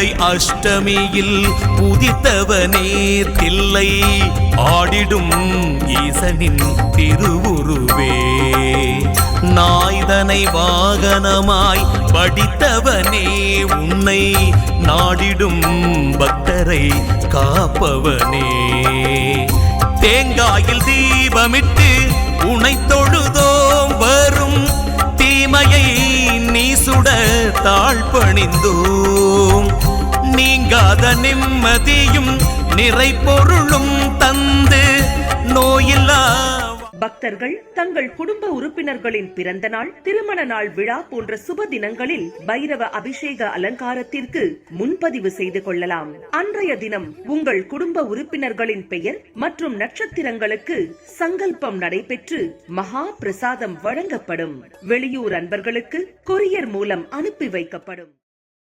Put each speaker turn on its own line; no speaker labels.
வளர்பிறை அஷ்டமியில் உதித்தவனே தில்லை ஆடிடும் ஈசனின் திருவுருவே. நாய்தனை வாகனமாய் படித்தவனே உன்னை நாடிடும் பக்தரை காப்பவனே. தேங்காயில் தீபமிட்டு உனை தொழுதோம் வரும் தீமையை நீ சுட தாழ்பணிந்தோம். நீங்காத நிம்மதியும் நிறை பொருளும் தந்து நோயில்லா
பக்தர்கள் தங்கள் குடும்ப உறுப்பினர்களின் பிறந்த நாள், திருமண நாள் விழா போன்ற சுப தினங்களில் பைரவ அபிஷேக அலங்காரத்திற்கு முன்பதிவு செய்து கொள்ளலாம். அன்றைய தினம் உங்கள் குடும்ப உறுப்பினர்களின் பெயர் மற்றும் நட்சத்திரங்களுக்கு சங்கல்பம் நடைபெற்று மகா பிரசாதம் வழங்கப்படும். வெளியூர் அன்பர்களுக்கு கொரியர் மூலம் அனுப்பி வைக்கப்படும்.